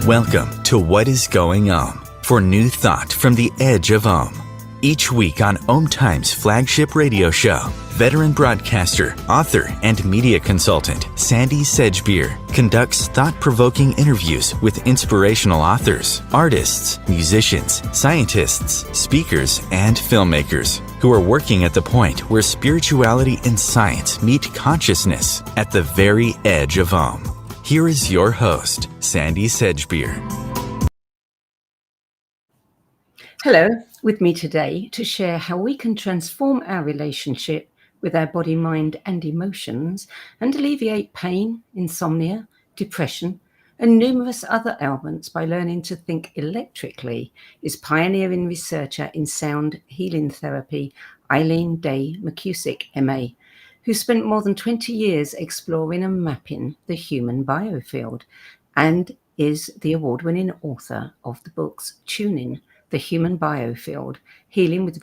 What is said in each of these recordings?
Welcome to What is Going Om, for new thought from the edge of Om. Each week on Om Times' flagship radio show, veteran broadcaster, author, and media consultant Sandie Sedgbeer conducts thought-provoking interviews with inspirational authors, artists, musicians, scientists, speakers, and filmmakers who are working at the point where spirituality and science meet consciousness at the very edge of Om. Here is your host, Sandie Sedgbeer. Hello, with me today to share how we can transform our relationship with our body, mind, and emotions and alleviate pain, insomnia, depression, and numerous other ailments by learning to think electrically is pioneering researcher in sound healing therapy, Eileen Day McKusick, MA, who spent more than 20 years exploring and mapping the human biofield and is the award-winning author of the books Tuning the Human Biofield, Healing with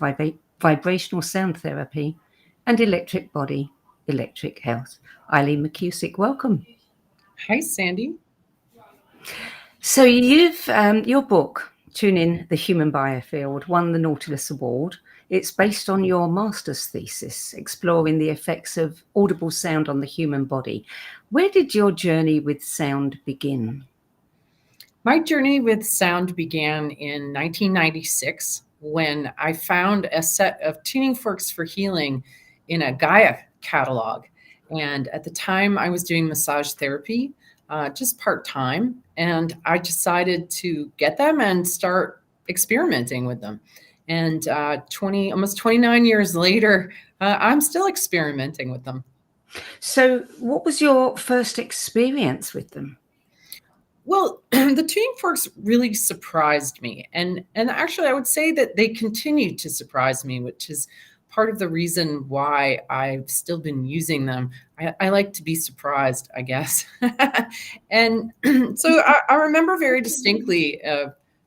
Vibrational Sound Therapy, and Electric Body, Electric Health. Eileen McKusick, welcome. Hi, Sandie. So you've your book, Tuning the Human Biofield, won the Nautilus Award. It's based on your master's thesis, exploring the effects of audible sound on the human body. Where did your journey with sound begin? My journey with sound began in 1996 when I found a set of tuning forks for healing in a Gaia catalog. And at the time I was doing massage therapy, just part-time. And I decided to get them and start experimenting with them. And almost 29 years later, I'm still experimenting with them. So what was your first experience with them? Well, the tuning forks really surprised me. And actually, I would say that they continue to surprise me, which is part of the reason why I've still been using them. I like to be surprised, I guess. And so I remember very distinctly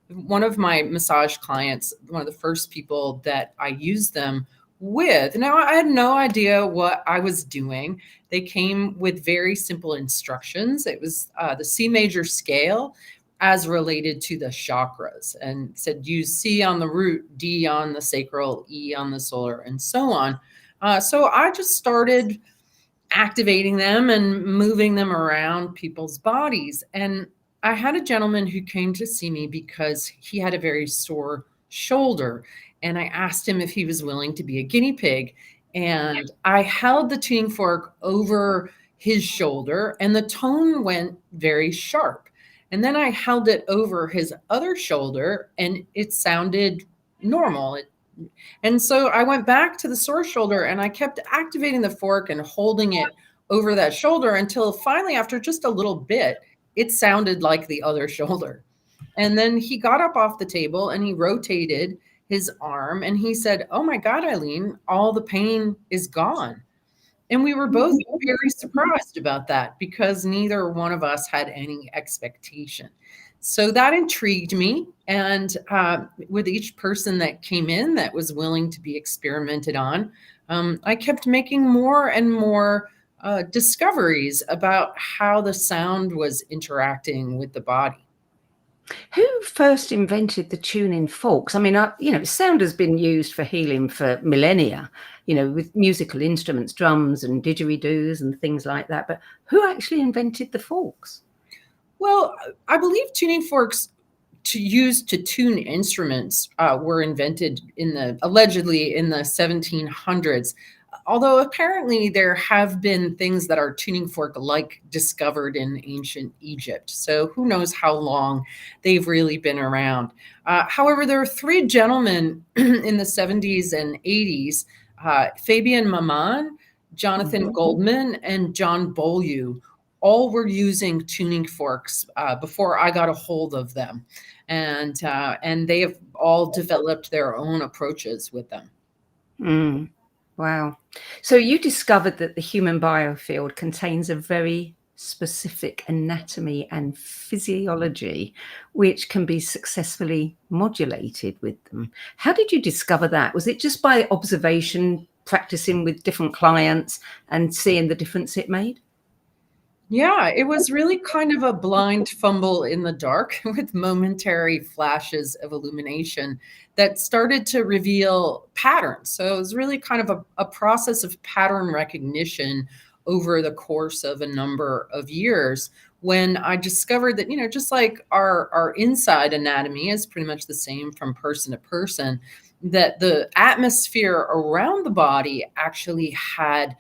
one of my massage clients, one of the first people that I used them with. Now, I had no idea what I was doing. They came with very simple instructions. It was the C major scale as related to the chakras, and said use C on the root, D on the sacral, E on the solar, and so on. So I just started activating them and moving them around people's bodies. And I had a gentleman who came to see me because he had a very sore shoulder. And I asked him if he was willing to be a guinea pig. And I held the tuning fork over his shoulder and the tone went very sharp. And then I held it over his other shoulder and it sounded normal. And so I went back to the sore shoulder and I kept activating the fork and holding it over that shoulder until finally, after just a little bit, it sounded like the other shoulder. And then he got up off the table and he rotated his arm and he said, "Oh my God, Eileen, all the pain is gone." And we were both very surprised about that because neither one of us had any expectation. So that intrigued me. And with each person that came in that was willing to be experimented on, I kept making more and more discoveries about how the sound was interacting with the body. Who first invented the tuning forks? I mean, sound has been used for healing for millennia, with musical instruments, drums and didgeridoos and things like that. But who actually invented the forks? Well, I believe tuning forks to tune instruments were invented allegedly in the 1700s. Although apparently there have been things that are tuning fork-like discovered in ancient Egypt. So who knows how long they've really been around. However, there are three gentlemen in the 70s and 80s, Fabian Maman, Jonathan Goldman, and John Beaulieu, all were using tuning forks before I got a hold of them. And they have all developed their own approaches with them. Mm. Wow. So you discovered that the human biofield contains a very specific anatomy and physiology, which can be successfully modulated with them. How did you discover that? Was it just by observation, practicing with different clients and seeing the difference it made? Yeah, it was really kind of a blind fumble in the dark with momentary flashes of illumination that started to reveal patterns. So it was really kind of a process of pattern recognition over the course of a number of years when I discovered that, just like our inside anatomy is pretty much the same from person to person, that the atmosphere around the body actually had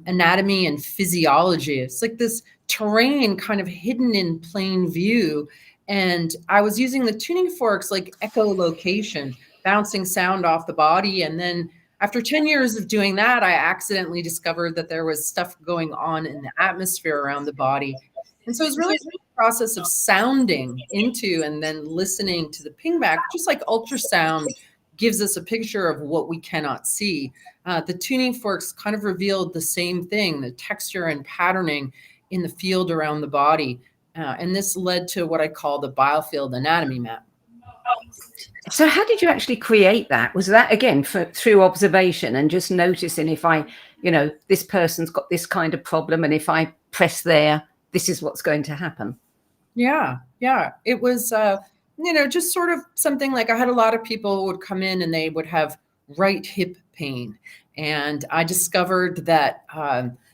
anatomy and physiology. It's like this terrain kind of hidden in plain view. And I was using the tuning forks like echolocation, bouncing sound off the body. And then after 10 years of doing that, I accidentally discovered that there was stuff going on in the atmosphere around the body. And so it was really a process of sounding into and then listening to the pingback, just like ultrasound gives us a picture of what we cannot see. The tuning forks kind of revealed the same thing, the texture and patterning in the field around the body. And this led to what I call the biofield anatomy map. So how did you actually create that? Was that, again, through observation and just noticing if this person's got this kind of problem, and if I press there, this is what's going to happen? Yeah. It was, just sort of something like I had a lot of people would come in and they would have right hip pain. And I discovered that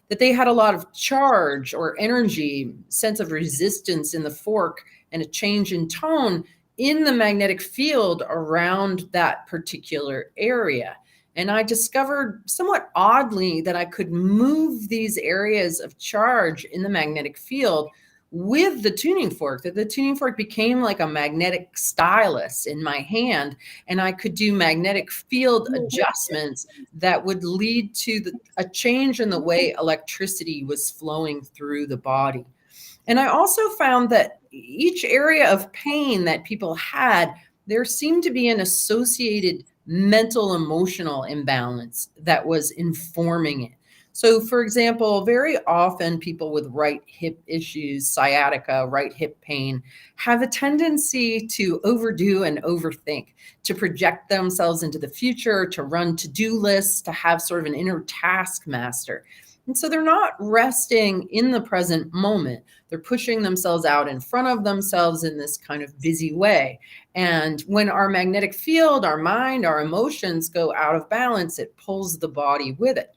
that they had a lot of charge or energy, sense of resistance in the fork, and a change in tone in the magnetic field around that particular area. And I discovered somewhat oddly that I could move these areas of charge in the magnetic field with the tuning fork, that the tuning fork became like a magnetic stylus in my hand, and I could do magnetic field adjustments that would lead to a change in the way electricity was flowing through the body. And I also found that each area of pain that people had, there seemed to be an associated mental emotional imbalance that was informing it. So, for example, very often people with right hip issues, sciatica, right hip pain, have a tendency to overdo and overthink, to project themselves into the future, to run to-do lists, to have sort of an inner taskmaster. And so they're not resting in the present moment. They're pushing themselves out in front of themselves in this kind of busy way. And when our magnetic field, our mind, our emotions go out of balance, it pulls the body with it.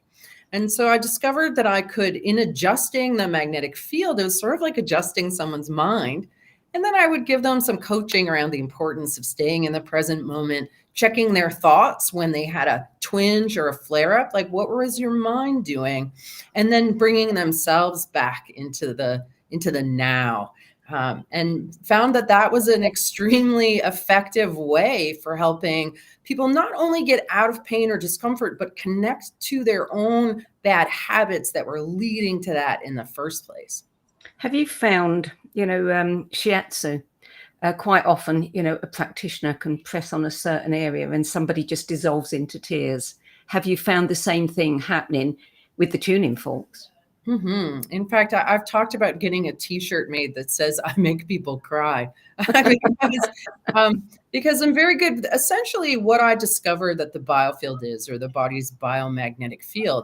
And so I discovered that I could, in adjusting the magnetic field, it was sort of like adjusting someone's mind. And then I would give them some coaching around the importance of staying in the present moment, checking their thoughts when they had a twinge or a flare up, like what was your mind doing? And then bringing themselves back into the now. And found that was an extremely effective way for helping people not only get out of pain or discomfort, but connect to their own bad habits that were leading to that in the first place. Have you found, shiatsu, quite often, a practitioner can press on a certain area and somebody just dissolves into tears. Have you found the same thing happening with the tuning forks? Mm-hmm. In fact, I've talked about getting a T-shirt made that says "I make people cry," because I'm very good. Essentially, what I discovered that the biofield is, or the body's biomagnetic field,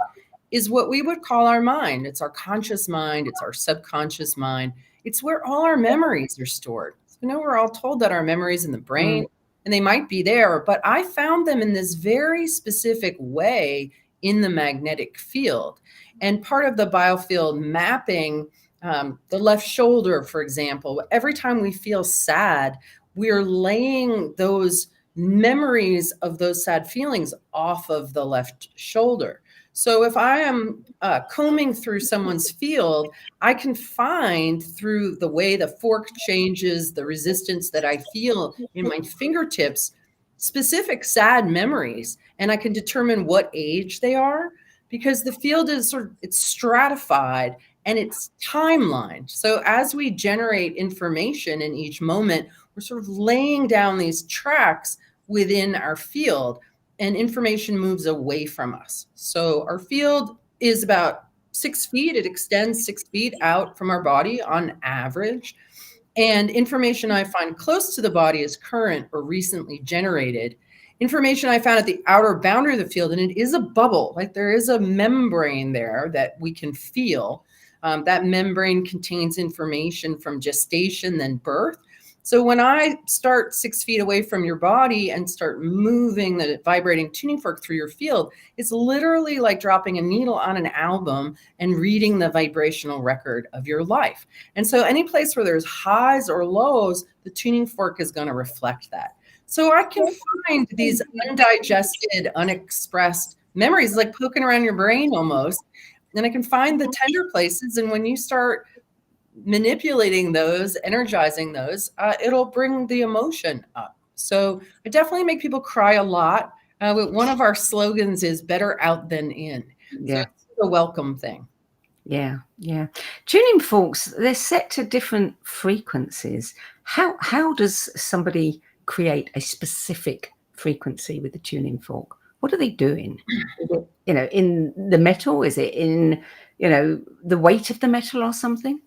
is what we would call our mind. It's our conscious mind. It's our subconscious mind. It's where all our memories are stored. We're all told that our memories in the brain, and they might be there, but I found them in this very specific way in the magnetic field. And part of the biofield mapping, the left shoulder, for example, every time we feel sad, we're laying those memories of those sad feelings off of the left shoulder. So if I am combing through someone's field, I can find through the way the fork changes, the resistance that I feel in my fingertips, specific sad memories, and I can determine what age they are, because the field is it's stratified and it's timelined. So as we generate information in each moment, we're sort of laying down these tracks within our field, and information moves away from us. So our field is about 6 feet. It extends 6 feet out from our body on average. And information I find close to the body is current or recently generated. Information I found at the outer boundary of the field, and it is a bubble, like there is a membrane there that we can feel. That membrane contains information from gestation, then birth. So when I start 6 feet away from your body and start moving the vibrating tuning fork through your field, it's literally like dropping a needle on an album and reading the vibrational record of your life. And so any place where there's highs or lows, the tuning fork is going to reflect that. So I can find these undigested, unexpressed memories, like poking around your brain almost. And I can find the tender places. And when you start manipulating those, energizing those, it'll bring the emotion up. So I definitely make people cry a lot. One of our slogans is better out than in. Yeah. So it's a welcome thing. Yeah. Tuning forks, they're set to different frequencies. How does somebody create a specific frequency with the tuning fork? What are they doing? Is it, in the metal? Is it in, the weight of the metal or something?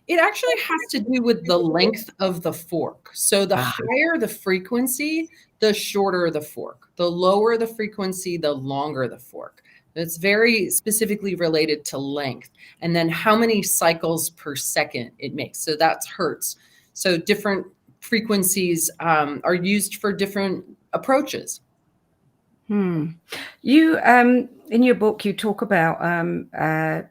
It actually has to do with the length of the fork. So the higher the frequency, the shorter the fork. The lower the frequency, the longer the fork. It's very specifically related to length, and then how many cycles per second it makes. So that's hertz. So different frequencies are used for different approaches. You, in your book, you talk about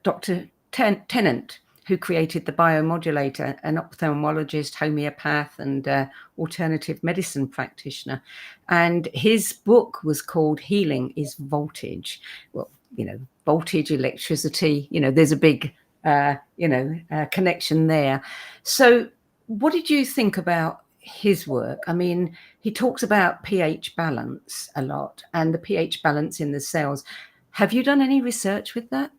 Dr. Tennant, who created the biomodulator, an ophthalmologist, homeopath, and alternative medicine practitioner. And his book was called Healing is Voltage. Well, voltage, electricity, there's a big, connection there. So what did you think about his work? I mean, he talks about pH balance a lot, and the pH balance in the cells. Have you done any research with that?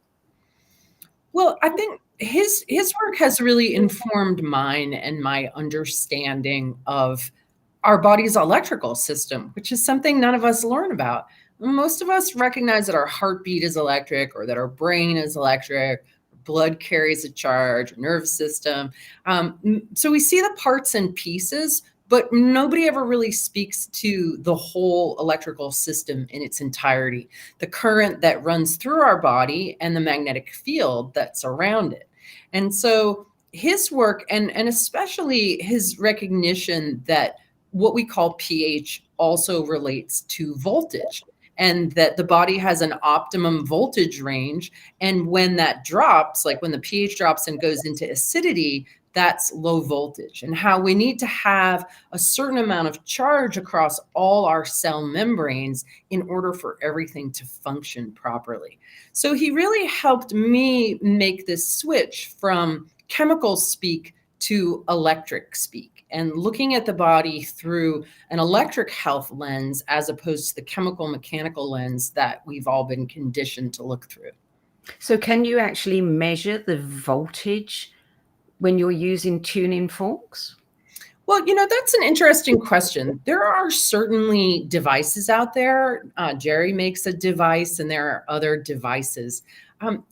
Well, I think his work has really informed mine and my understanding of our body's electrical system, which is something none of us learn about. Most of us recognize that our heartbeat is electric, or that our brain is electric, blood carries a charge, nervous system. So we see the parts and pieces, but nobody ever really speaks to the whole electrical system in its entirety, the current that runs through our body and the magnetic field that's around it. And so his work, and especially his recognition that what we call pH also relates to voltage, and that the body has an optimum voltage range. And when that drops, like when the pH drops and goes into acidity, that's low voltage, and how we need to have a certain amount of charge across all our cell membranes in order for everything to function properly. So he really helped me make this switch from chemical speak to electric speak, and looking at the body through an electric health lens as opposed to the chemical mechanical lens that we've all been conditioned to look through. So can you actually measure the voltage when you're using tuning forks? Well, that's an interesting question. There are certainly devices out there. Jerry makes a device, and there are other devices. I'm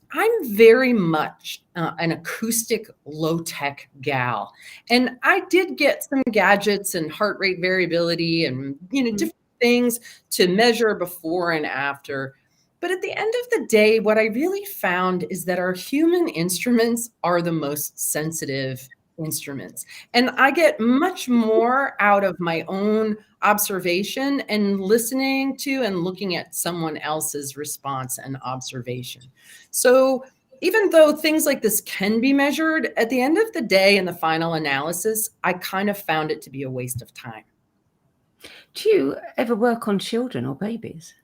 very much an acoustic low-tech gal. And I did get some gadgets and heart rate variability and, different things to measure before and after. But at the end of the day, what I really found is that our human instruments are the most sensitive instruments. And I get much more out of my own observation and listening to and looking at someone else's response and observation. So even though things like this can be measured, at the end of the day, in the final analysis, I kind of found it to be a waste of time. Do you ever work on children or babies?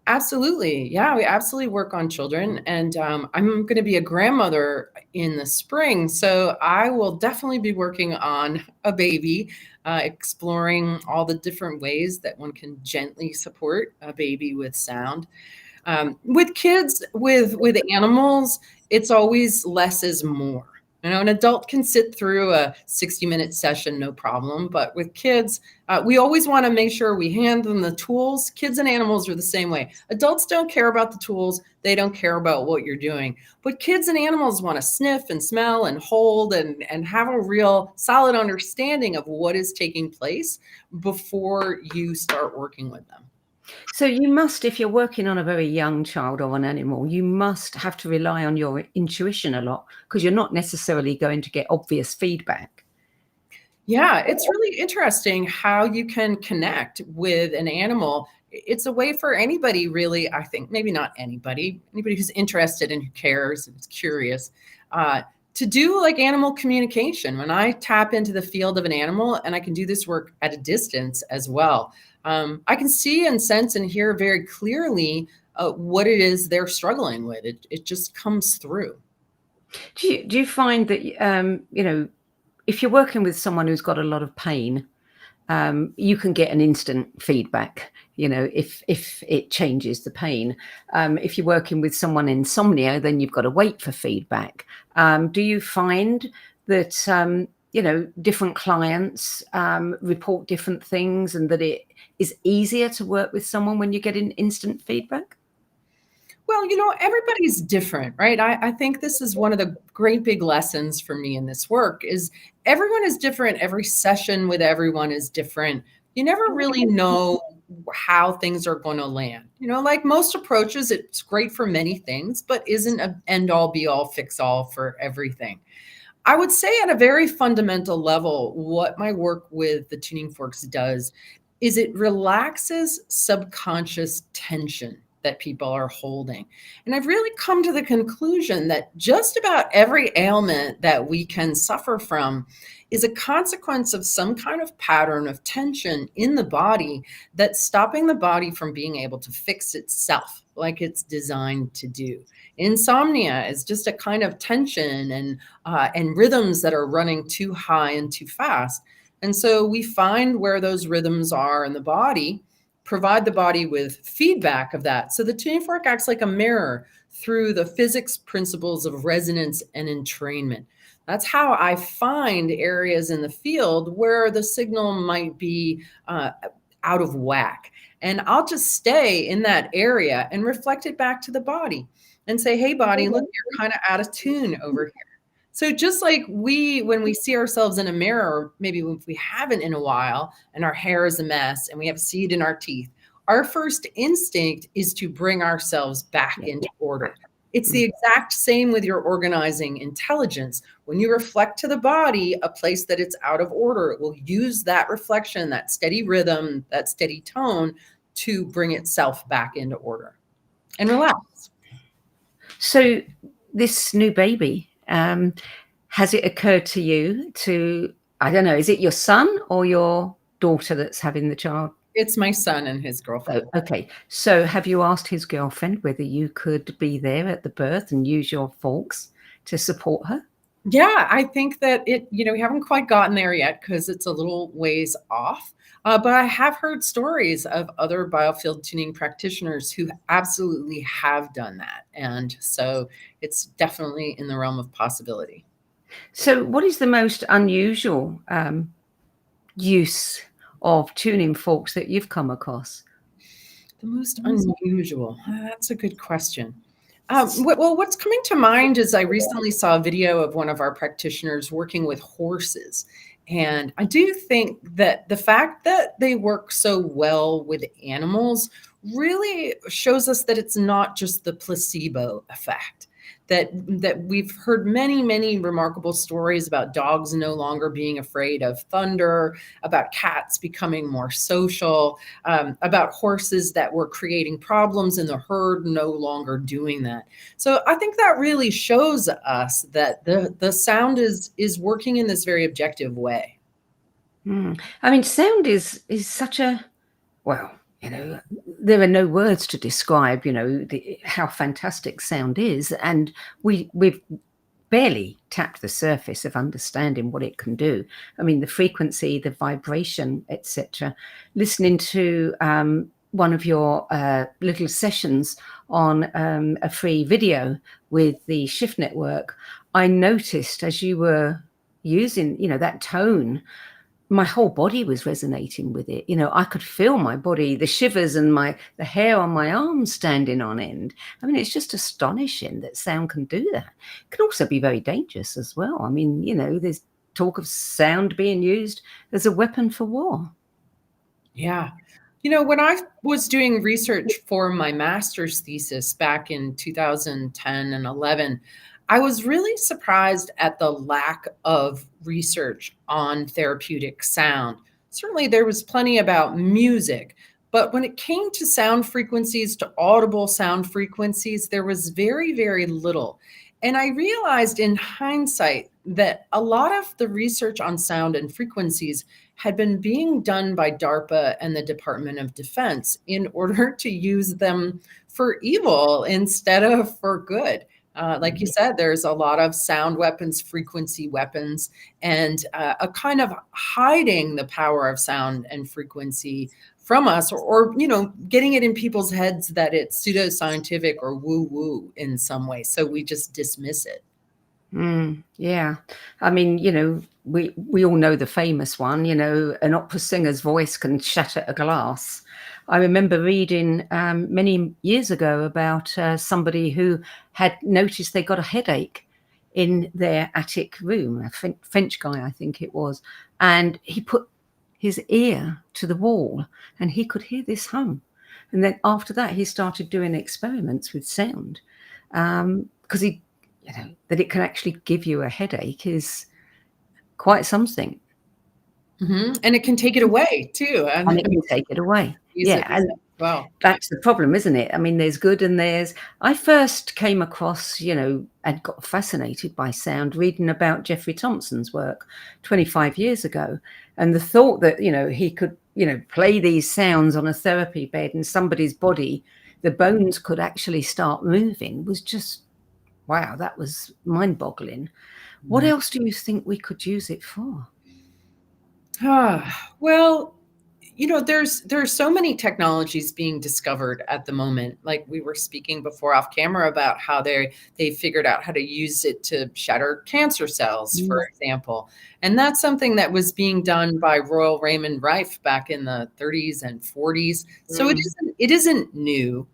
Absolutely. Yeah, we absolutely work on children. And I'm going to be a grandmother in the spring. So I will definitely be working on a baby, exploring all the different ways that one can gently support a baby with sound. With kids, with animals, it's always less is more. An adult can sit through a 60-minute session, no problem. But with kids, we always want to make sure we hand them the tools. Kids and animals are the same way. Adults don't care about the tools. They don't care about what you're doing. But kids and animals want to sniff and smell and hold and have a real solid understanding of what is taking place before you start working with them. So you must, if you're working on a very young child or an animal, you must have to rely on your intuition a lot because you're not necessarily going to get obvious feedback. Yeah, it's really interesting how you can connect with an animal. It's a way for anybody, really, I think, maybe not anybody who's interested and who cares and is curious, uh, to do like animal communication. When I tap into the field of an animal, and I can do this work at a distance as well, I can see and sense and hear very clearly what it is they're struggling with. It just comes through. Do you find that, if you're working with someone who's got a lot of pain, you can get an instant feedback, if it changes the pain. If you're working with someone in insomnia, then you've got to wait for feedback. Do you find that, different clients report different things and that it is easier to work with someone when you're getting instant feedback? Well, everybody's different, right? I think this is one of the great big lessons for me in this work is everyone is different. Every session with everyone is different. You never really know how things are going to land. Like most approaches, it's great for many things, but isn't an end all be all fix all for everything. I would say at a very fundamental level, what my work with the tuning forks does is it relaxes subconscious tension that people are holding. And I've really come to the conclusion that just about every ailment that we can suffer from is a consequence of some kind of pattern of tension in the body that's stopping the body from being able to fix itself like it's designed to do. Insomnia is just a kind of tension and rhythms that are running too high and too fast. And so we find where those rhythms are in the body, provide the body with feedback of that. So the tuning fork acts like a mirror through the physics principles of resonance and entrainment. That's how I find areas in the field where the signal might be out of whack. And I'll just stay in that area and reflect it back to the body and say, hey, body, look, you're kind of out of tune over here. So just like when we see ourselves in a mirror, maybe if we haven't in a while and our hair is a mess and we have seed in our teeth, our first instinct is to bring ourselves back into order. It's the exact same with your organizing intelligence. When you reflect to the body a place that it's out of order, it will use that reflection, that steady rhythm, that steady tone to bring itself back into order and relax. So this new baby, has it occurred to you to, I don't know, is it your son or your daughter that's having the child? It's my son and his girlfriend. Oh, okay. So have you asked his girlfriend whether you could be there at the birth and use your forks to support her? Yeah, I think that we haven't quite gotten there yet because it's a little ways off. But I have heard stories of other biofield tuning practitioners who absolutely have done that. And so it's definitely in the realm of possibility. So what is the most unusual use of tuning forks that you've come across? The most unusual? That's a good question. Well, what's coming to mind is I recently saw a video of one of our practitioners working with horses. And I do think that the fact that they work so well with animals really shows us that it's not just the placebo effect. That we've heard many, many remarkable stories about dogs no longer being afraid of thunder, about cats becoming more social, about horses that were creating problems in the herd no longer doing that. So I think that really shows us that the sound is working in this very objective way. I mean, sound is such a, well, there are no words to describe, how fantastic sound is. And we've barely tapped the surface of understanding what it can do. I mean, the frequency, the vibration, etc. Listening to one of your little sessions on a free video with the Shift Network, I noticed as you were using, that tone, my whole body was resonating with it. I could feel my body, the shivers and the hair on my arms standing on end. I mean, it's just astonishing that sound can do that. It can also be very dangerous as well. I mean, there's talk of sound being used as a weapon for war. Yeah. When I was doing research for my master's thesis back in 2010 and 11, I was really surprised at the lack of research on therapeutic sound. Certainly, there was plenty about music, but when it came to sound frequencies, to audible sound frequencies, there was very, very little. And I realized in hindsight that a lot of the research on sound and frequencies had been being done by DARPA and the Department of Defense in order to use them for evil instead of for good. Like you said, there's a lot of sound weapons, frequency weapons, and a kind of hiding the power of sound and frequency from us, or getting it in people's heads that it's pseudoscientific or woo-woo in some way. So we just dismiss it. Yeah. I mean, we all know the famous one, an opera singer's voice can shatter a glass. I remember reading many years ago about somebody who had noticed they got a headache in their attic room, a French guy, I think it was, and he put his ear to the wall and he could hear this hum. And then after that, he started doing experiments with sound because that it can actually give you a headache is quite something. And it can take it away too. And it can take it away. Yeah. And that's the problem, isn't it? I mean, there's good and I first came across, and got fascinated by sound reading about Jeffrey Thompson's work 25 years ago. And the thought that, he could, play these sounds on a therapy bed and somebody's body, the bones could actually start moving was just, wow, that was mind-boggling. What else do you think we could use it for? Well, there's so many technologies being discovered at the moment. Like we were speaking before off camera about how they figured out how to use it to shatter cancer cells, for example. And that's something that was being done by Royal Raymond Rife back in the 30s and 40s. So it isn't new.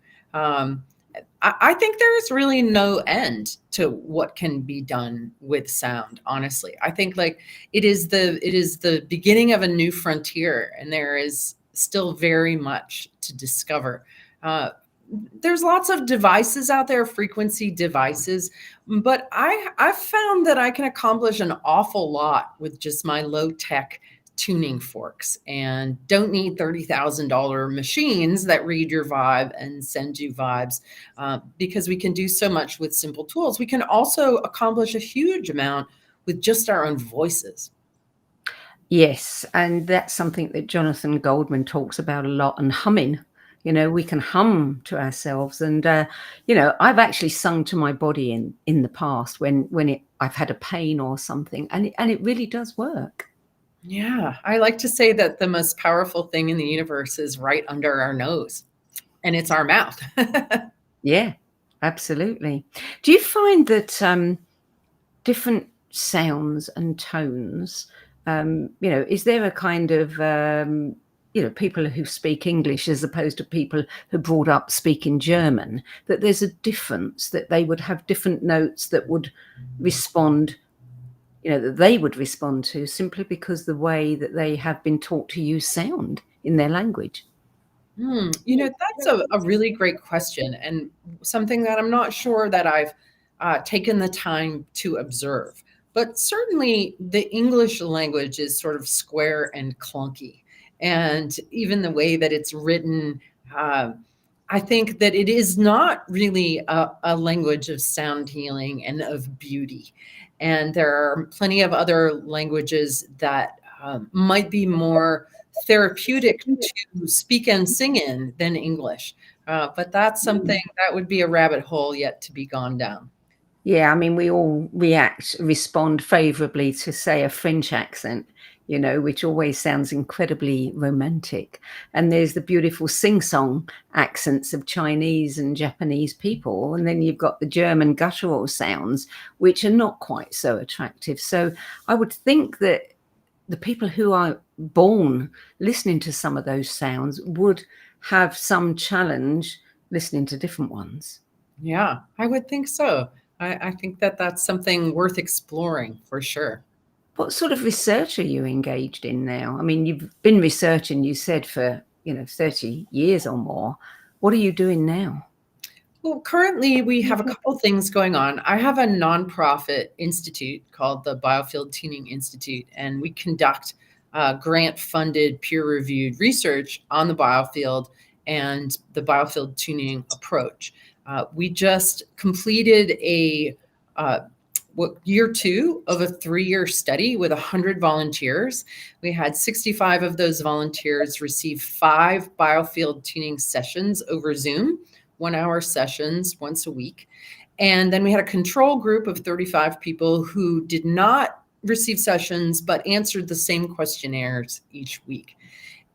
I think there's really no end to what can be done with sound, honestly. I think it is the beginning of a new frontier, and there is still very much to discover. There's lots of devices out there, frequency devices, but I've found that I can accomplish an awful lot with just my low-tech tuning forks, and don't need $30,000 machines that read your vibe and send you vibes, because we can do so much with simple tools. We can also accomplish a huge amount with just our own voices. Yes, and that's something that Jonathan Goldman talks about a lot, and humming. We can hum to ourselves, and I've actually sung to my body in the past when I've had a pain or something, and it really does work. Yeah, I like to say that the most powerful thing in the universe is right under our nose, and it's our mouth. Yeah, absolutely. Do you find that different sounds and tones, is there a kind of, people who speak English as opposed to people who are brought up speaking German, that there's a difference, that they would have different notes that would respond, that they would respond to simply because the way that they have been taught to use sound in their language? That's a really great question, and something that I'm not sure that I've taken the time to observe. But certainly the English language is sort of square and clunky. And even the way that it's written, I think that it is not really a language of sound healing and of beauty. And there are plenty of other languages that might be more therapeutic to speak and sing in than English. But that's something that would be a rabbit hole yet to be gone down. Yeah, I mean, we all respond favorably to, say, a French accent, which always sounds incredibly romantic. And there's the beautiful sing-song accents of Chinese and Japanese people. And then you've got the German guttural sounds, which are not quite so attractive. So I would think that the people who are born listening to some of those sounds would have some challenge listening to different ones. Yeah, I would think so. I think that that's something worth exploring for sure. What sort of research are you engaged in now? I mean, you've been researching, you said, for 30 years or more. What are you doing now? Well, currently we have a couple of things going on. I have a nonprofit institute called the Biofield Tuning Institute, and we conduct grant-funded, peer-reviewed research on the biofield and the biofield tuning approach. We just completed year 2 of a 3-year study with 100 volunteers. We had 65 of those volunteers receive 5 biofield tuning sessions over Zoom, 1-hour sessions once a week. And then we had a control group of 35 people who did not receive sessions, but answered the same questionnaires each week.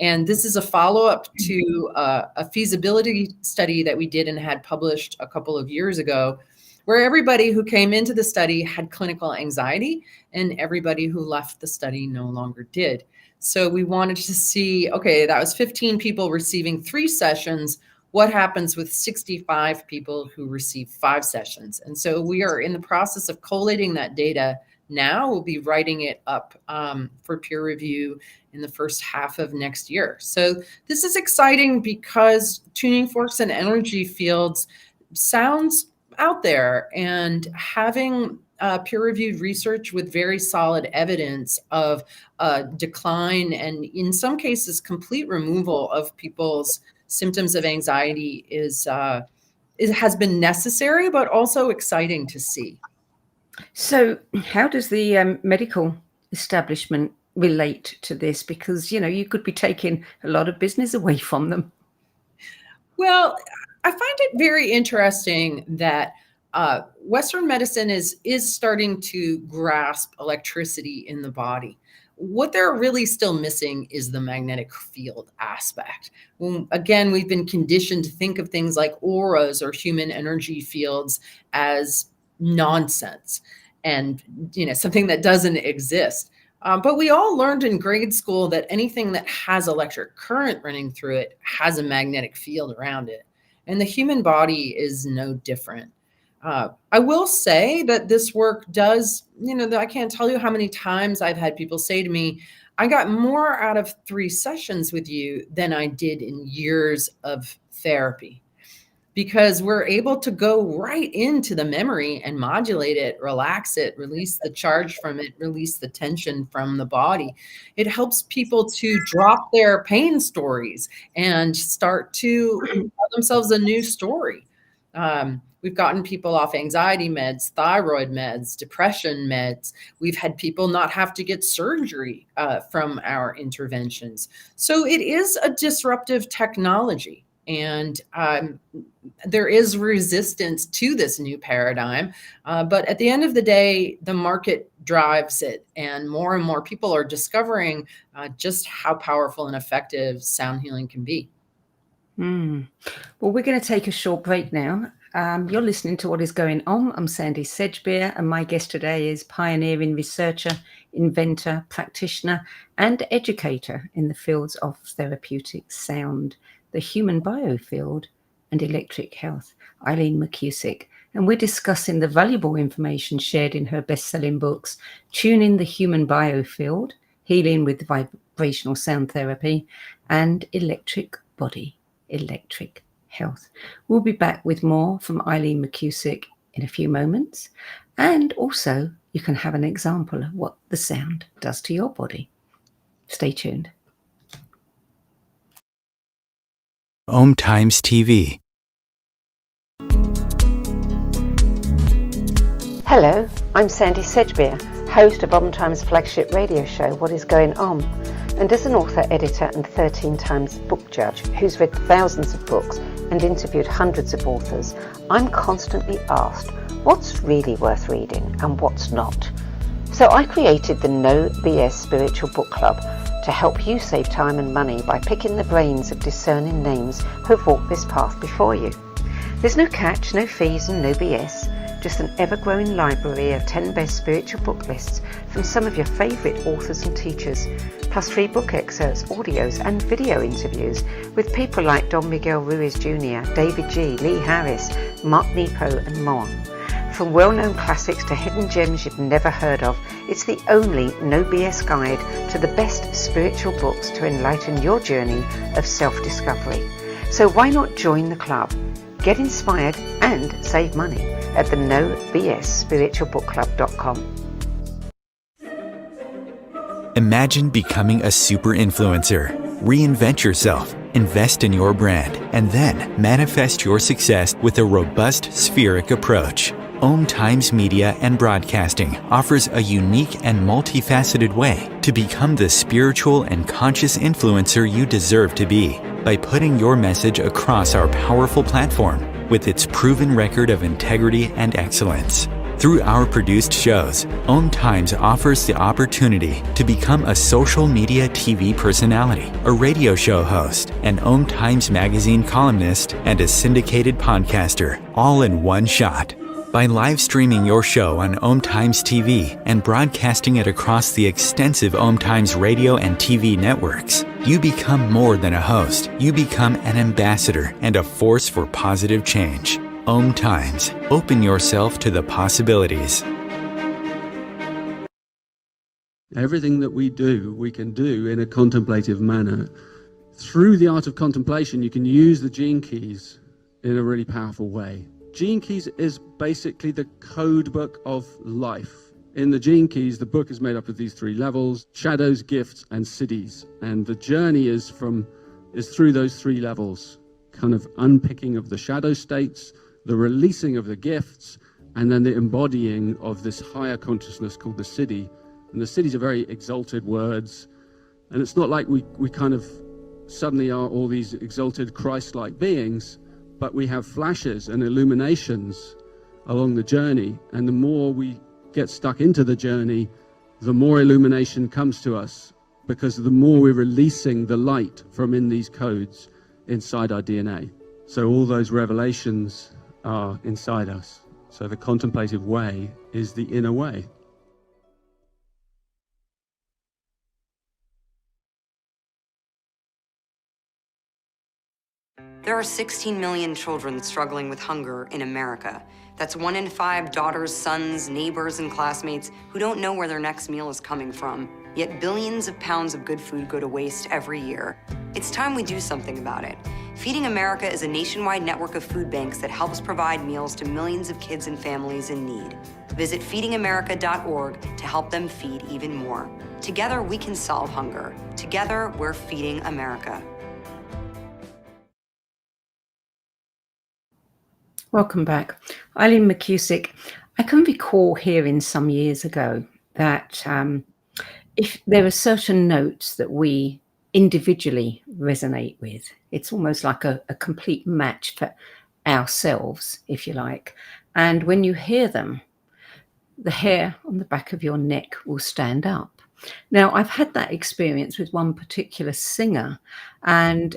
And this is a follow-up to a feasibility study that we did and had published a couple of years ago, where everybody who came into the study had clinical anxiety and everybody who left the study no longer did. So we wanted to see, okay, that was 15 people receiving 3 sessions. What happens with 65 people who receive 5 sessions? And so we are in the process of collating that data now. We'll be writing it up for peer review in the first half of next year. So this is exciting because tuning forks and energy fields sounds out there, and having peer-reviewed research with very solid evidence of decline and in some cases complete removal of people's symptoms of anxiety has been necessary, but also exciting to see. So how does the medical establishment relate to this? Because, you could be taking a lot of business away from them. Well, I find it very interesting that Western medicine is starting to grasp electricity in the body. What they're really still missing is the magnetic field aspect. Again, we've been conditioned to think of things like auras or human energy fields as nonsense and something that doesn't exist. But we all learned in grade school that anything that has electric current running through it has a magnetic field around it. And the human body is no different. I will say that this work does, I can't tell you how many times I've had people say to me, I got more out of 3 sessions with you than I did in years of therapy, because we're able to go right into the memory and modulate it, relax it, release the charge from it, release the tension from the body. It helps people to drop their pain stories and start to tell themselves a new story. We've gotten people off anxiety meds, thyroid meds, depression meds. We've had people not have to get surgery from our interventions. So it is a disruptive technology. And there is resistance to this new paradigm. But at the end of the day, the market drives it. And more people are discovering just how powerful and effective sound healing can be. Well, we're going to take a short break now. You're listening to What is Going On. I'm Sandie Sedgbeer, and my guest today is pioneering researcher, inventor, practitioner, and educator in the fields of therapeutic sound, the human biofield, and electric health, Eileen McKusick. And we're discussing the valuable information shared in her best-selling books, Tuning the Human Biofield, Healing with Vibrational Sound Therapy, and Electric Body, Electric Health. We'll be back with more from Eileen McKusick in a few moments. And also, you can have an example of what the sound does to your body. Stay tuned. Om Times TV. Hello, I'm Sandie Sedgbeer, host of Om Times' flagship radio show, What is Going On? And as an author, editor, and 13 times book judge who's read thousands of books and interviewed hundreds of authors, I'm constantly asked what's really worth reading and what's not. So I created the No BS Spiritual Book Club to help you save time and money by picking the brains of discerning names who've walked this path before you. There's no catch, no fees, and no BS. Just an ever-growing library of 10 best spiritual book lists from some of your favourite authors and teachers, plus free book excerpts, audios and video interviews with people like Don Miguel Ruiz Jr., David G., Lee Harris, Mark Nepo and more. From well-known classics to hidden gems you've never heard of, it's the only no BS guide to the best spiritual books to enlighten your journey of self-discovery. So why not join the club? Get inspired and save money at the nobsspiritualbookclub.com. Imagine becoming a super influencer. Reinvent yourself, invest in your brand, and then manifest your success with a robust spheric approach. Om Times Media and Broadcasting offers a unique and multifaceted way to become the spiritual and conscious influencer you deserve to be by putting your message across our powerful platform with its proven record of integrity and excellence. Through our produced shows, Om Times offers the opportunity to become a social media TV personality, a radio show host, an Om Times magazine columnist, and a syndicated podcaster, all in one shot. By live streaming your show on Om Times TV and broadcasting it across the extensive Om Times radio and TV networks, you become more than a host. You become an ambassador and a force for positive change. Om Times. Open yourself to the possibilities. Everything that we do, we can do in a contemplative manner. Through the art of contemplation, you can use the gene keys in a really powerful way. Gene keys is basically the code book of life. In the gene keys, the book is made up of these three levels: shadows, gifts, and siddhis. And the journey is through those three levels, kind of unpicking of the shadow states, the releasing of the gifts, and then the embodying of this higher consciousness called the siddhi. And the siddhis are very exalted words. And it's not like we kind of suddenly are all these exalted Christ-like beings, but we have flashes and illuminations along the journey. And the more we get stuck into the journey, the more illumination comes to us, because the more we're releasing the light from in these codes inside our DNA. So all those revelations are inside us. So the contemplative way is the inner way. There are 16 million children struggling with hunger in America. That's 1 in 5 daughters, sons, neighbors, and classmates who don't know where their next meal is coming from. Yet billions of pounds of good food go to waste every year. It's time we do something about it. Feeding America is a nationwide network of food banks that helps provide meals to millions of kids and families in need. Visit feedingamerica.org to help them feed even more. Together, we can solve hunger. Together, we're feeding America. Welcome back. Eileen McKusick. I can recall hearing some years ago that if there are certain notes that we individually resonate with, it's almost like a complete match for ourselves, if you like. And when you hear them, the hair on the back of your neck will stand up. Now, I've had that experience with one particular singer, and,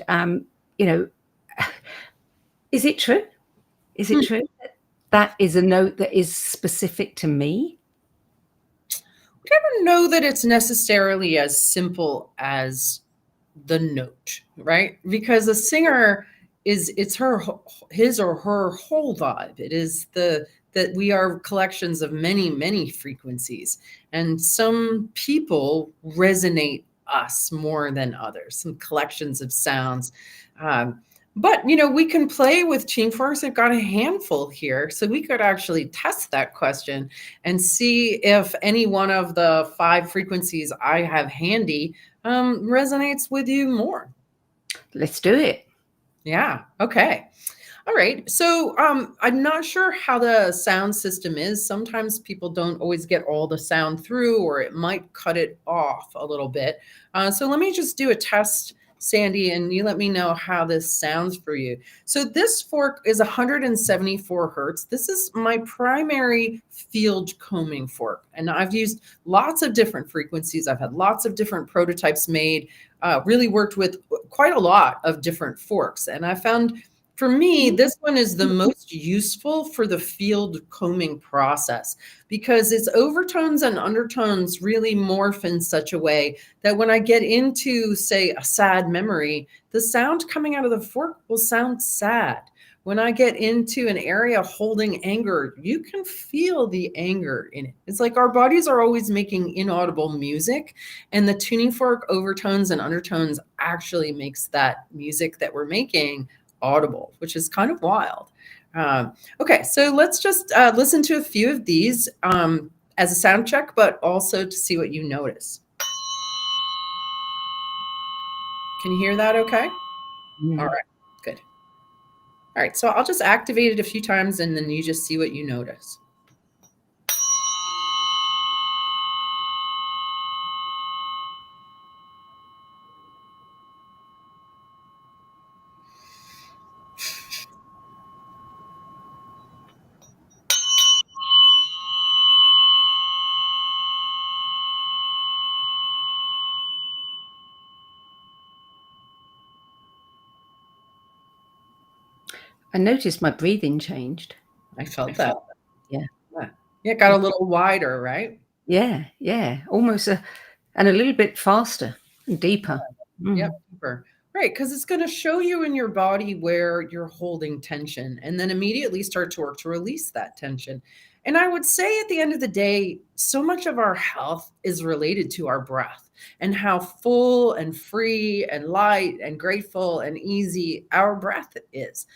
is it true? Is it true that is a note that is specific to me? I don't know that it's necessarily as simple as the note, right? Because a singer it's his or her whole vibe. It is that we are collections of many, many frequencies, and some people resonate us more than others, some collections of sounds. But, we can play with Gene Force. I've got a handful here. So we could actually test that question and see if any one of the 5 frequencies I have handy resonates with you more. Let's do it. Yeah. Okay. All right. So I'm not sure how the sound system is. Sometimes people don't always get all the sound through, or it might cut it off a little bit. So let me just do a test, Sandie, and you let me know how this sounds for you. So this fork is 174 hertz. This is my primary field combing fork, and I've used lots of different frequencies. I've had lots of different prototypes made, really worked with quite a lot of different forks. And I found, for me, this one is the most useful for the field combing process, because its overtones and undertones really morph in such a way that when I get into, say, a sad memory, the sound coming out of the fork will sound sad. When I get into an area holding anger, you can feel the anger in it. It's like our bodies are always making inaudible music, and the tuning fork overtones and undertones actually makes that music that we're making audible, which is kind of wild. Okay, so let's just listen to a few of these as a sound check, but also to see what you notice. Can you hear that okay? Mm. All right, good. All right, so I'll just activate it a few times and then you just see what you notice. I noticed my breathing changed. I felt that. Yeah. Yeah, it got a little wider, right? Yeah. Almost and a little bit faster and deeper. Yep, deeper. Right, because it's going to show you in your body where you're holding tension and then immediately start to work to release that tension. And I would say at the end of the day, so much of our health is related to our breath and how full and free and light and grateful and easy our breath is.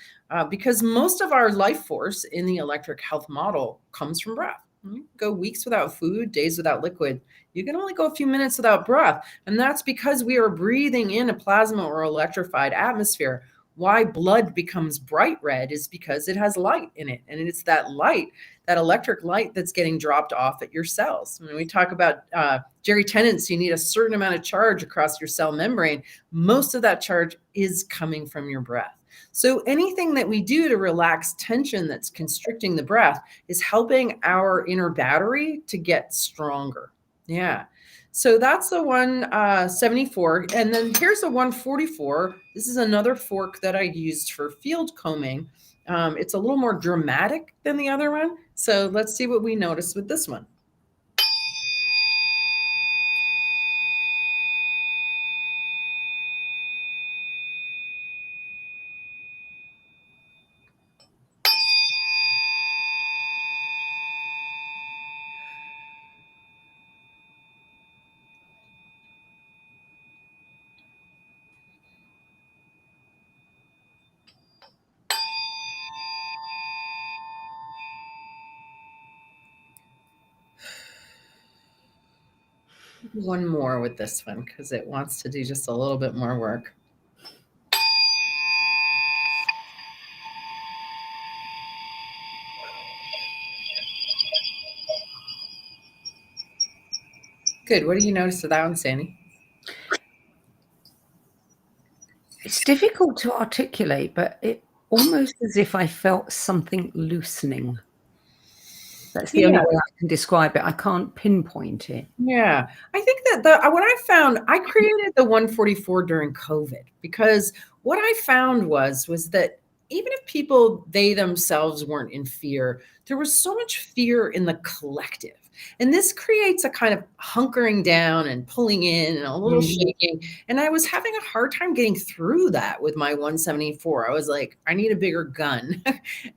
Because most of our life force in the electric health model comes from breath. You go weeks without food, days without liquid. You can only go a few minutes without breath. And that's because we are breathing in a plasma or electrified atmosphere. Why blood becomes bright red is because it has light in it. And it's that light, that electric light that's getting dropped off at your cells. When we talk about Jerry Tennant's, you need a certain amount of charge across your cell membrane. Most of that charge is coming from your breath. So anything that we do to relax tension that's constricting the breath is helping our inner battery to get stronger. Yeah. So that's the 174. And then here's the 144. This is another fork that I used for field combing. It's a little more dramatic than the other one. So let's see what we notice with this one. One more with this one because it wants to do just a little bit more work. Good. What do you notice with that one, Sandie? It's difficult to articulate, but it almost as if I felt something loosening. That's the only way I can describe it. I can't pinpoint it. Yeah. I think that what I found, I created the 144 during COVID because what I found was that even if people, they themselves weren't in fear, there was so much fear in the collective. And this creates a kind of hunkering down and pulling in and a little shaking. And I was having a hard time getting through that with my 174. I was like, I need a bigger gun.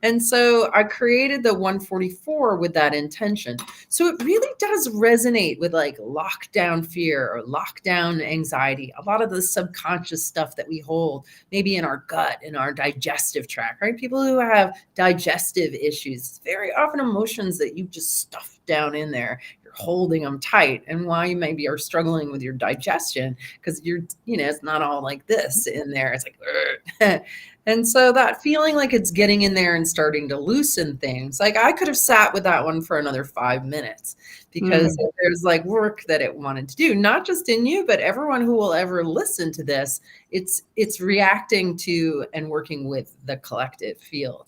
And so I created the 144 with that intention. So it really does resonate with like lockdown fear or lockdown anxiety, a lot of the subconscious stuff that we hold, maybe in our gut, in our digestive tract, right? People who have digestive issues, very often emotions that you just stuffed down in there, you're holding them tight. And why you maybe are struggling with your digestion because it's not all like this in there. It's like, and so that feeling like it's getting in there and starting to loosen things. Like I could have sat with that one for another 5 minutes because there's like work that it wanted to do, not just in you, but everyone who will ever listen to this. It's reacting to and working with the collective field.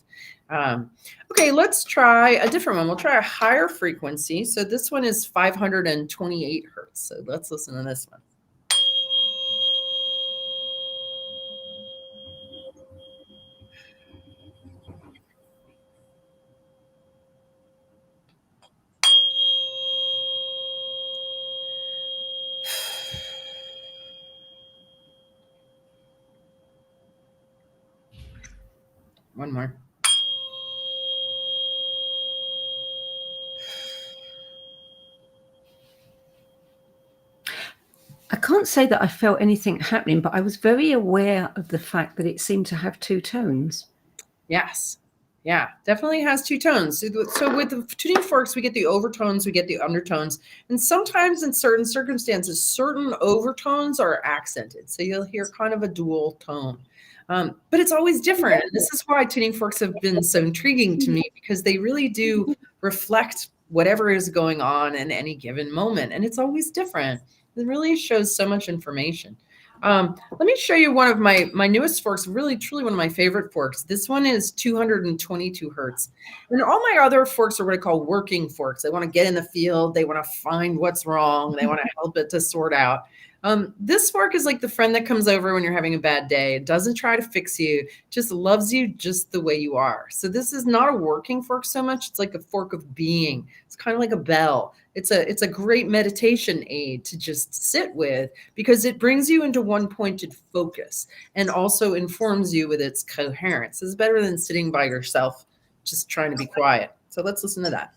Okay, let's try a different one. We'll try a higher frequency. So this one is 528 hertz. So let's listen to this one. One more. I can't say that I felt anything happening, but I was very aware of the fact that it seemed to have two tones. Yes. Yeah, definitely has two tones. So with the tuning forks, we get the overtones, we get the undertones. And sometimes in certain circumstances, certain overtones are accented. So you'll hear kind of a dual tone. But it's always different. And this is why tuning forks have been so intriguing to me, because they really do reflect whatever is going on in any given moment. And it's always different. It really shows so much information. Let me show you one of my newest forks, really, truly one of my favorite forks. This one is 222 hertz. And all my other forks are what I call working forks. They want to get in the field. They want to find what's wrong. They want to help it to sort out. This fork is like the friend that comes over when you're having a bad day. It doesn't try to fix you, just loves you just the way you are. So this is not a working fork so much. It's like a fork of being. It's kind of like a bell. It's a great meditation aid to just sit with, because it brings you into one pointed focus and also informs you with its coherence. It's better than sitting by yourself, just trying to be quiet. So let's listen to that.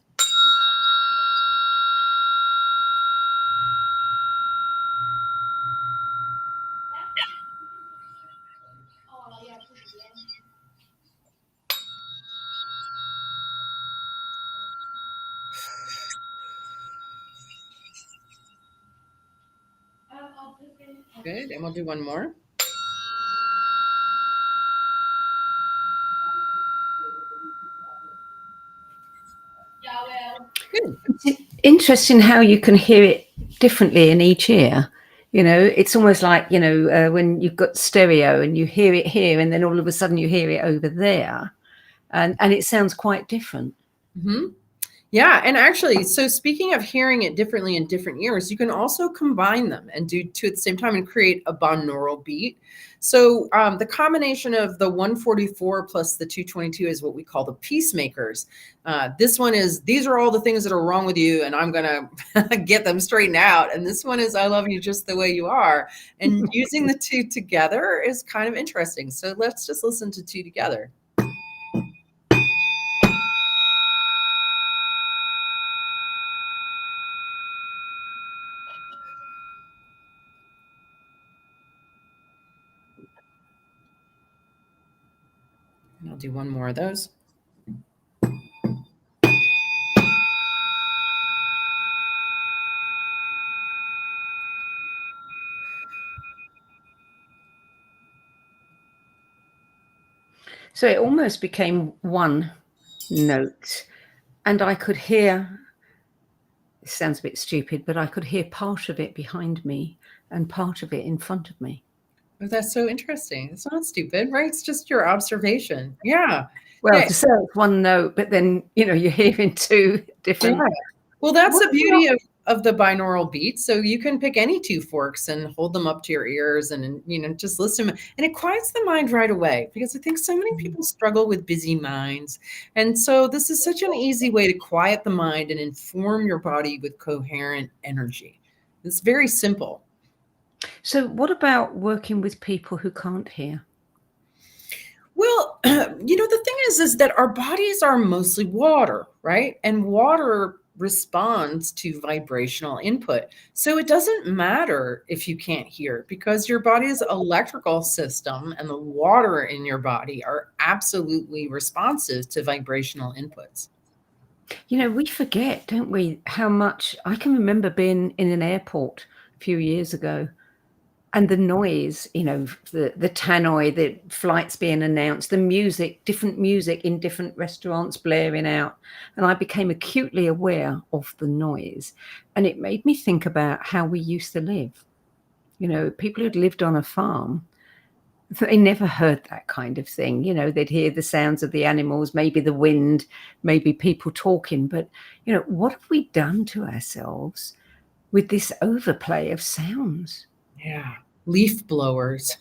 Good, and we'll do one more. Good. It's interesting how you can hear it differently in each ear. You know, it's almost like, you know, when you've got stereo and you hear it here and then all of a sudden you hear it over there, and it sounds quite different. Mm-hmm. Yeah, and actually, so speaking of hearing it differently in different ears, you can also combine them and do two at the same time and create a binaural beat. So the combination of the 144 plus the 222 is what we call the peacemakers. This one is, these are all the things that are wrong with you, and I'm going to get them straightened out. And this one is, I love you just the way you are. And using the two together is kind of interesting. So let's just listen to two together. And I'll do one more of those. So it almost became one note, and I could hear, it sounds a bit stupid, but I could hear part of it behind me and part of it in front of me. Oh, that's so interesting. It's not stupid, right? It's just your observation. Yeah. Well, Yeah. to say it's one note, but then, you know, you're hearing two different. Yeah. Well, that's the beauty of the binaural beat. So you can pick any two forks and hold them up to your ears and, you know, just listen. And it quiets the mind right away, because I think so many people struggle with busy minds. And so this is such an easy way to quiet the mind and inform your body with coherent energy. It's very simple. So what about working with people who can't hear? Well, you know, the thing is that our bodies are mostly water, right? And water responds to vibrational input. So it doesn't matter if you can't hear, because your body's electrical system and the water in your body are absolutely responsive to vibrational inputs. You know, we forget, don't we, how much. I can remember being in an airport a few years ago, and the noise, you know, the tannoy, the flights being announced, the music, different music in different restaurants blaring out. And I became acutely aware of the noise. And it made me think about how we used to live. You know, people who'd lived on a farm, they never heard that kind of thing. You know, they'd hear the sounds of the animals, maybe the wind, maybe people talking. But, you know, what have we done to ourselves with this overplay of sounds? Yeah. Leaf blowers,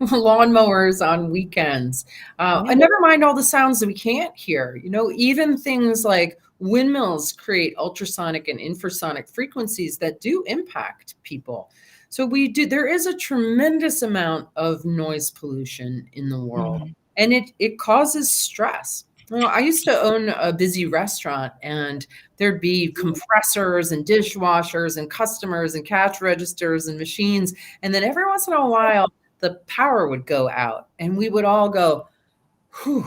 lawnmowers on weekends. And never mind all the sounds that we can't hear. You know, even things like windmills create ultrasonic and infrasonic frequencies that do impact people. So there is a tremendous amount of noise pollution in the world. and it causes stress. Well, I used to own a busy restaurant, and there'd be compressors and dishwashers and customers and cash registers and machines. And then every once in a while, the power would go out, and we would all go, whew,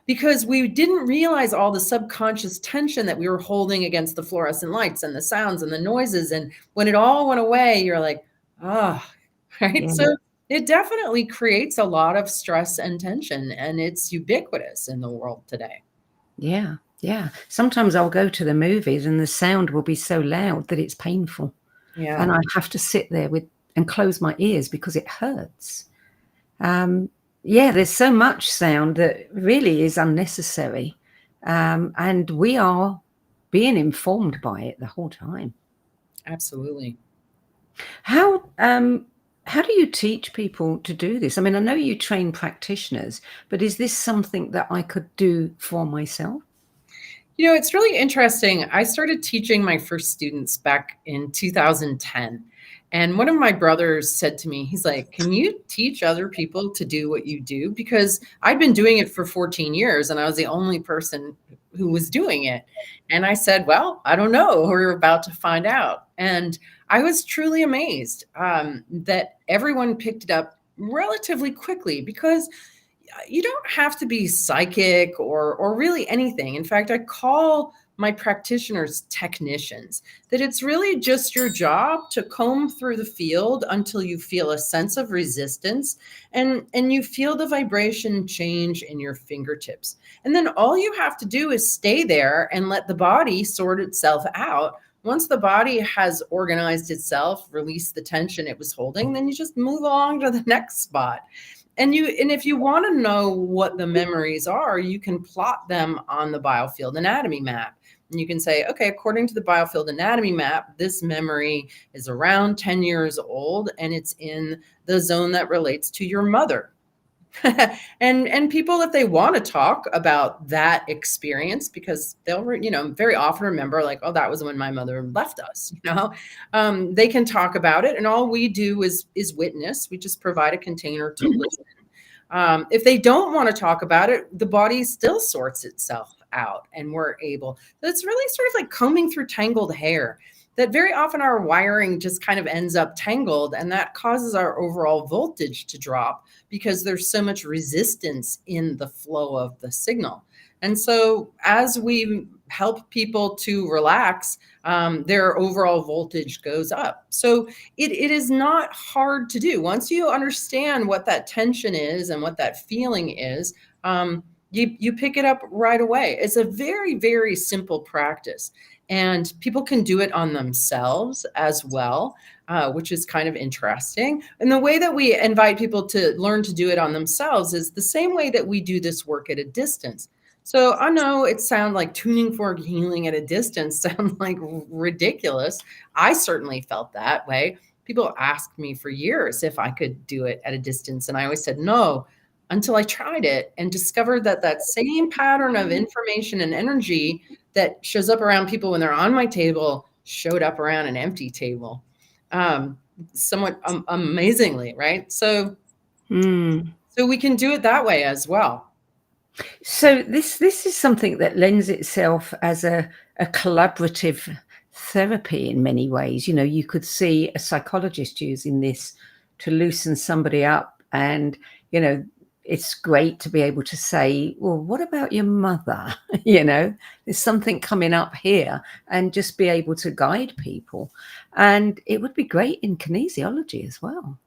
because we didn't realize all the subconscious tension that we were holding against the fluorescent lights and the sounds and the noises. And when it all went away, you're like, ah, right? Yeah. So it definitely creates a lot of stress and tension, and it's ubiquitous in the world today. Yeah. Yeah. Sometimes I'll go to the movies and the sound will be so loud that it's painful. Yeah. And I have to sit there and close my ears because it hurts. Yeah, there's so much sound that really is unnecessary. And we are being informed by it the whole time. Absolutely. How do you teach people to do this? I mean, I know you train practitioners, but is this something that I could do for myself? It's really interesting. I started teaching my first students back in 2010. And one of my brothers said to me, he's like, can you teach other people to do what you do? Because I'd been doing it for 14 years and I was the only person who was doing it. And I said, well, I don't know. We're about to find out. And I was truly amazed that everyone picked it up relatively quickly, because you don't have to be psychic or really anything. In fact, I call my practitioners technicians, that it's really just your job to comb through the field until you feel a sense of resistance and you feel the vibration change in your fingertips. And then all you have to do is stay there and let the body sort itself out. Once the body has organized itself, released the tension it was holding, then you just move along to the next spot. And if you want to know what the memories are, you can plot them on the biofield anatomy map. And you can say, okay, according to the biofield anatomy map, this memory is around 10 years old and it's in the zone that relates to your mother. and people, if they want to talk about that experience, because they'll very often remember, like, oh, that was when my mother left us, they can talk about it, and all we do is witness. We just provide a container to listen. If they don't want to talk about it, the body still sorts itself out, and we're able. That's really sort of like combing through tangled hair. That very often our wiring just kind of ends up tangled, and that causes our overall voltage to drop because there's so much resistance in the flow of the signal. And so as we help people to relax, their overall voltage goes up. So it is not hard to do. Once you understand what that tension is and what that feeling is, you pick it up right away. It's a very, very simple practice. And people can do it on themselves as well, which is kind of interesting. And the way that we invite people to learn to do it on themselves is the same way that we do this work at a distance. So I know it sounds like tuning fork healing at a distance sounds like ridiculous. I certainly felt that way. People asked me for years if I could do it at a distance. And I always said no, until I tried it and discovered that same pattern of information and energy that shows up around people when they're on my table showed up around an empty table, somewhat amazingly, right? So we can do it that way as well. So this is something that lends itself as a collaborative therapy in many ways. You could see a psychologist using this to loosen somebody up, and it's great to be able to say, well, what about your mother? There's something coming up here, and just be able to guide people. And it would be great in kinesiology as well.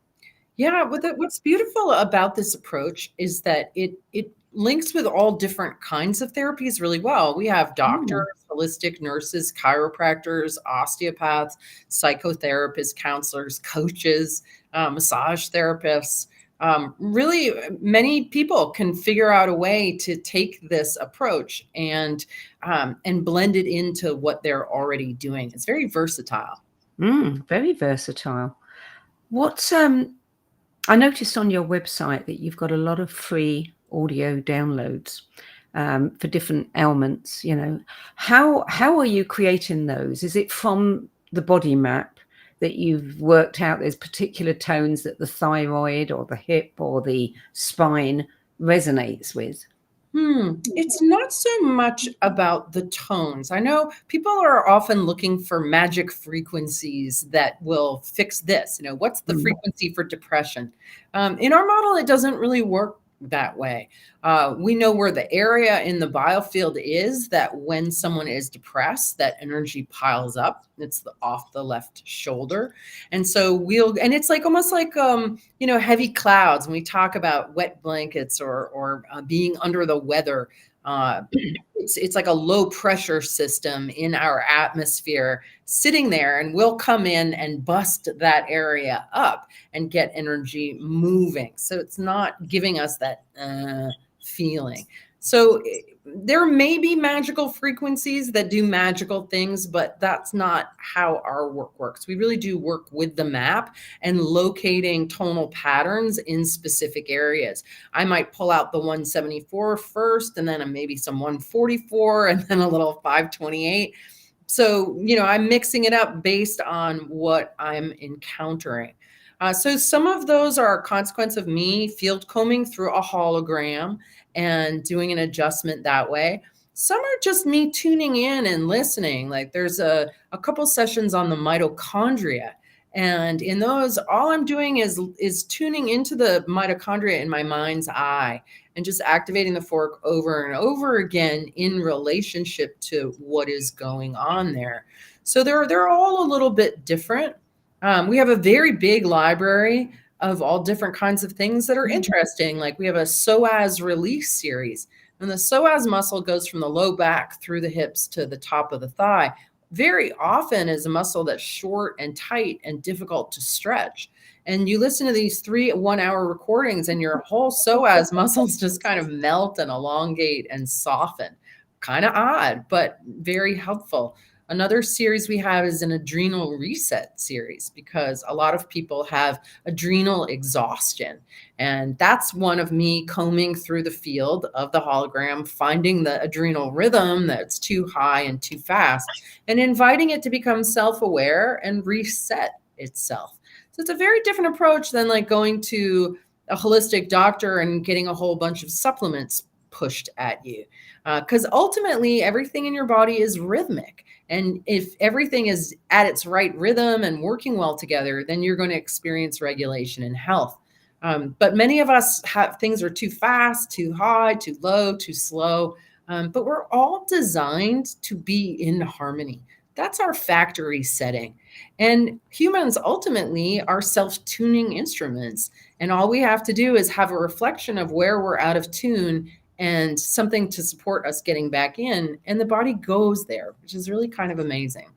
Yeah, what's beautiful about this approach is that it links with all different kinds of therapies really well. We have doctors, holistic nurses, chiropractors, osteopaths, psychotherapists, counselors, coaches, massage therapists. Really, many people can figure out a way to take this approach and blend it into what they're already doing. It's very versatile. Very versatile. I noticed on your website that you've got a lot of free audio downloads for different ailments. How are you creating those? Is it from the body map that you've worked out there's particular tones that the thyroid or the hip or the spine resonates with? It's not so much about the tones. I know people are often looking for magic frequencies that will fix this. What's the frequency for depression? In our model, it doesn't really work that way. We know where the area in the biofield is that when someone is depressed, that energy piles up. It's off the left shoulder. And so and it's like almost like, heavy clouds. When we talk about wet blankets or being under the weather, it's like a low pressure system in our atmosphere sitting there, and we'll come in and bust that area up and get energy moving. So it's not giving us that feeling. So there may be magical frequencies that do magical things, but that's not how our work works. We really do work with the map and locating tonal patterns in specific areas. I might pull out the 174 first, and then maybe some 144, and then a little 528. So, I'm mixing it up based on what I'm encountering. So some of those are a consequence of me field combing through a hologram and doing an adjustment that way. Some are just me tuning in and listening. Like there's a couple sessions on the mitochondria. And in those, all I'm doing is tuning into the mitochondria in my mind's eye and just activating the fork over and over again in relationship to what is going on there. So they're all a little bit different. We have a very big library of all different kinds of things that are interesting. Like we have a psoas release series, and the psoas muscle goes from the low back through the hips to the top of the thigh. Very often is a muscle that's short and tight and difficult to stretch. And you listen to these 3 1-hour recordings and your whole psoas muscles just kind of melt and elongate and soften. Kind of odd, but very helpful. Another series we have is an adrenal reset series, because a lot of people have adrenal exhaustion. And that's one of me combing through the field of the hologram, finding the adrenal rhythm that's too high and too fast, and inviting it to become self-aware and reset itself. So it's a very different approach than like going to a holistic doctor and getting a whole bunch of supplements pushed at you. Because ultimately, everything in your body is rhythmic. And if everything is at its right rhythm and working well together, then you're going to experience regulation and health. But many of us have things are too fast, too high, too low, too slow. But we're all designed to be in harmony. That's our factory setting. And humans ultimately are self-tuning instruments. And all we have to do is have a reflection of where we're out of tune and something to support us getting back in, and the body goes there, which is really kind of amazing.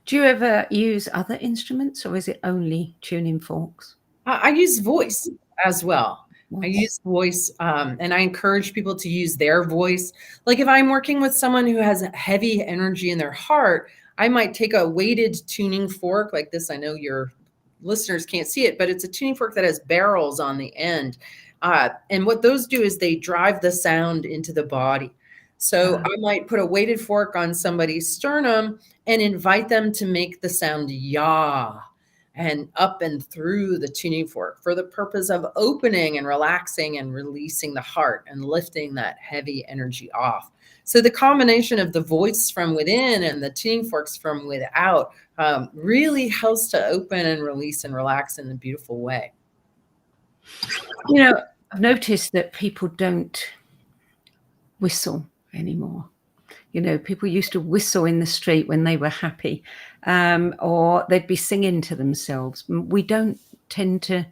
Do you ever use other instruments, or is it only tuning forks? I use voice as well. I use voice, and I encourage people to use their voice. Like if I'm working with someone who has heavy energy in their heart, I might take a weighted tuning fork like this. I know your listeners can't see it, but it's a tuning fork that has barrels on the end. And what those do is they drive the sound into the body. So I might put a weighted fork on somebody's sternum and invite them to make the sound ya and up and through the tuning fork for the purpose of opening and relaxing and releasing the heart and lifting that heavy energy off. So the combination of the voice from within and the tuning forks from without really helps to open and release and relax in a beautiful way. I've noticed that people don't whistle anymore. People used to whistle in the street when they were happy, or they'd be singing to themselves. We don't tend to.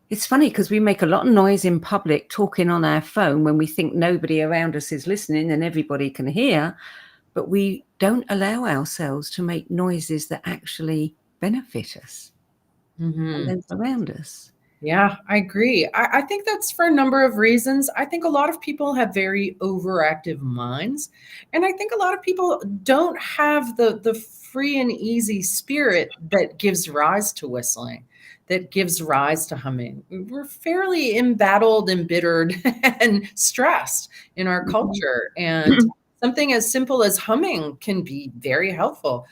It's funny because we make a lot of noise in public talking on our phone when we think nobody around us is listening and everybody can hear, but we don't allow ourselves to make noises that actually benefit us and those around us. Yeah, I agree. I think that's for a number of reasons. I think a lot of people have very overactive minds. And I think a lot of people don't have the free and easy spirit that gives rise to whistling, that gives rise to humming. We're fairly embattled, embittered, and stressed in our culture. And something as simple as humming can be very helpful.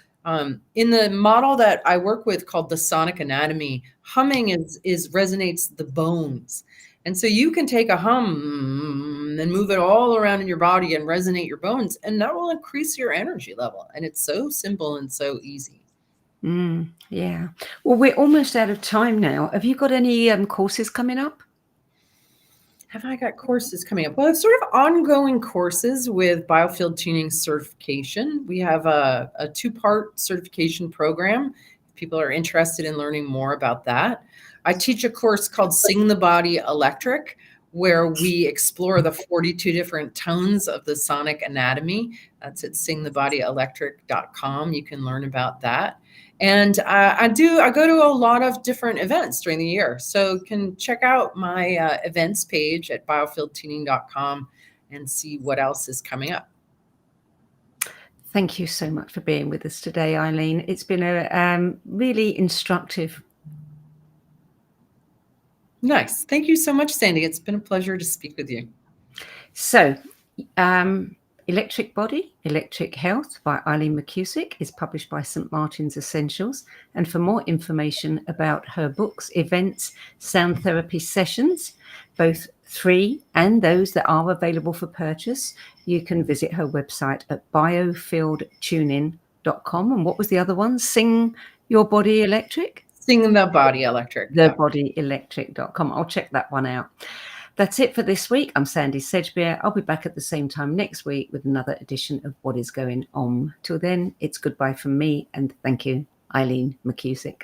In the model that I work with called the sonic anatomy, humming is resonates the bones. And so you can take a hum and move it all around in your body and resonate your bones, and that will increase your energy level. And it's so simple and so easy. Yeah. Well, we're almost out of time now. Have you got any courses coming up? Have I got courses coming up? Well, it's sort of ongoing courses with Biofield Tuning certification. We have a 2-part certification program. If people are interested in learning more about that. I teach a course called Sing the Body Electric, where we explore the 42 different tones of the sonic anatomy. That's at singthebodyelectric.com. You can learn about that. And I go to a lot of different events during the year. So you can check out my events page at biofieldtuning.com and see what else is coming up. Thank you so much for being with us today, Eileen. It's been a really instructive. Nice. Thank you so much, Sandie. It's been a pleasure to speak with you. So, Electric Body, Electric Health by Eileen McKusick is published by St. Martin's Essentials. And for more information about her books, events, sound therapy sessions, both free and those that are available for purchase, you can visit her website at biofieldtuning.com. And what was the other one? Sing Your Body Electric? Sing the Body Electric. Thebodyelectric.com. I'll check that one out. That's it for this week. I'm Sandie Sedgbeer. I'll be back at the same time next week with another edition of What Is Going On. Till then, it's goodbye from me, and thank you, Eileen McKusick.